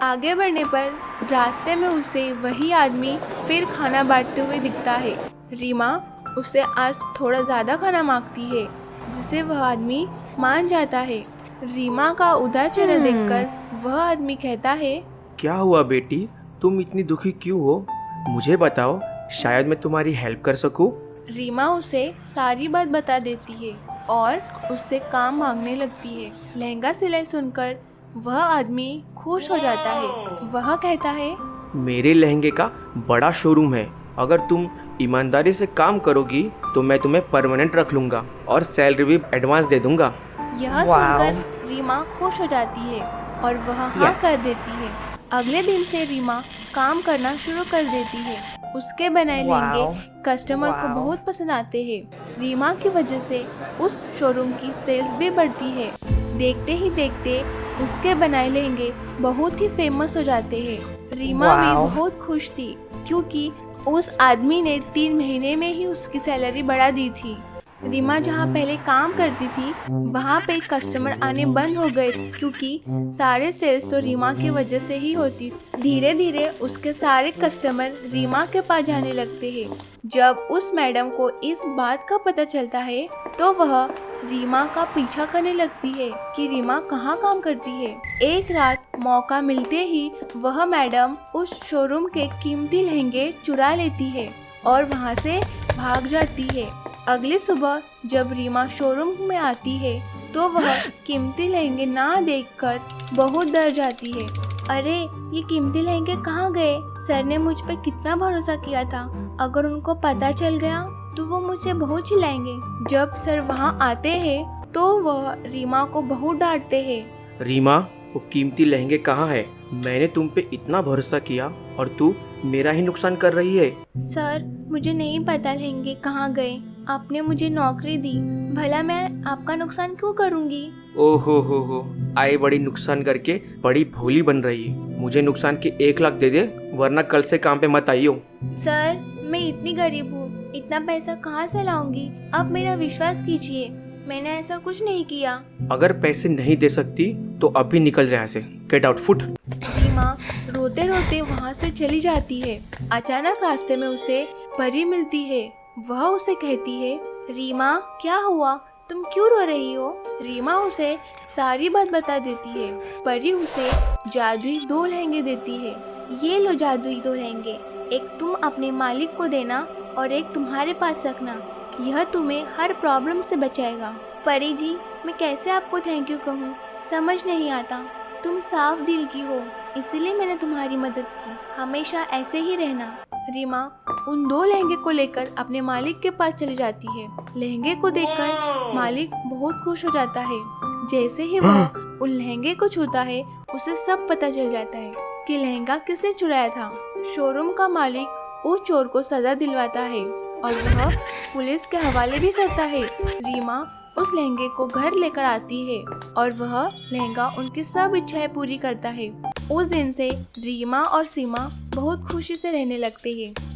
आगे बढ़ने पर रास्ते में उसे वही आदमी फिर खाना बांटते हुए दिखता है। रीमा उससे आज थोड़ा ज़्यादा खाना मांगती है, जिसे वह आदमी मान जाता है। रीमा का उदास चेहरा देखकर वह आदमी कहता है, क्या हुआ बेटी, तुम इतनी दुखी क्यों हो? मुझे बताओ, शायद मैं तुम्हारी हेल्प कर सकूं। रीमा उसे सारी बात बता देती है और उससे काम मांगने लगती है। लहंगा सिलाई सुनकर वह आदमी खुश हो जाता है। वह कहता है, मेरे लहंगे का बड़ा शोरूम है। अगर तुम ईमानदारी से काम करोगी तो मैं तुम्हें परमानेंट रख लूँगा और सैलरी भी एडवांस दे दूँगा। यह सुनकर रीमा खुश हो जाती है और वह हाँ कर देती है। अगले दिन से रीमा काम करना शुरू कर देती है। उसके बनाए लहंगे कस्टमर को बहुत पसंद आते हैं। रीमा की वजह से उस शोरूम की सेल्स भी बढ़ती है। देखते ही देखते उसके बनाए लहंगे बहुत ही फेमस हो जाते हैं। रीमा भी बहुत खुश थी क्योंकि उस आदमी ने 3 महीने में ही उसकी सैलरी बढ़ा दी थी। रीमा जहाँ पहले काम करती थी वहाँ पे कस्टमर आने बंद हो गए क्योंकि सारे सेल्स तो रीमा की वजह से ही होती। धीरे धीरे उसके सारे कस्टमर रीमा के पास जाने लगते हैं। जब उस मैडम को इस बात का पता चलता है तो वह रीमा का पीछा करने लगती है कि रीमा कहाँ काम करती है। एक रात मौका मिलते ही वह मैडम उस शोरूम के कीमती लहंगे चुरा लेती है और वहाँ से भाग जाती है। अगली सुबह जब रीमा शोरूम में आती है तो वह कीमती लहंगे ना देखकर बहुत डर जाती है। अरे ये कीमती लहंगे कहाँ गए? सर ने मुझ पे कितना भरोसा किया था। अगर उनको पता चल गया तो वो मुझे बहुत चिल्लाएंगे। जब सर वहाँ आते हैं तो वह रीमा को बहुत डांटते हैं। रीमा, वो कीमती लहंगे कहाँ है? मैंने तुम पे इतना भरोसा किया और तू मेरा ही नुकसान कर रही है। सर मुझे नहीं पता लहंगे कहाँ गए। आपने मुझे नौकरी दी, भला मैं आपका नुकसान क्यों करूँगी? हो, आए बड़ी नुकसान करके बड़ी भोली बन रही है। मुझे नुकसान के 1 लाख दे दे, वरना कल से काम पे मत आइयो। सर मैं इतनी गरीब हूँ, इतना पैसा कहाँ से लाऊंगी? आप मेरा विश्वास कीजिए, मैंने ऐसा कुछ नहीं किया। अगर पैसे नहीं दे सकती तो अभी निकल जाए से। Get out, foot. रीमा रोते रोते वहाँ से चली जाती है। अचानक रास्ते में उसे परी मिलती है। वह उसे कहती है, रीमा क्या हुआ, तुम क्यों रो रही हो? रीमा उसे सारी बात बता देती है। परी उसे जादुई 2 लहंगे देती है। ये लो जादुई 2 लहंगे, एक तुम अपने मालिक को देना और एक तुम्हारे पास रखना। यह तुम्हें हर प्रॉब्लम से बचाएगा। परी जी, मैं कैसे आपको थैंक यू कहूँ, समझ नहीं आता। तुम साफ दिल की हो, इसलिए मैंने तुम्हारी मदद की। हमेशा ऐसे ही रहना। रीमा उन 2 लहंगे को लेकर अपने मालिक के पास चली जाती है। लहंगे को देखकर मालिक बहुत खुश हो जाता है। जैसे ही वह उन लहंगे को छूता है उसे सब पता चल जाता है कि लहंगा किसने चुराया था। शोरूम का मालिक उस चोर को सजा दिलवाता है और वह पुलिस के हवाले भी करता है। रीमा उस लहंगे को घर लेकर आती है और वह लहंगा उनकी सब इच्छाएं पूरी करता है। उस दिन से रीमा और सीमा बहुत खुशी से रहने लगते हैं।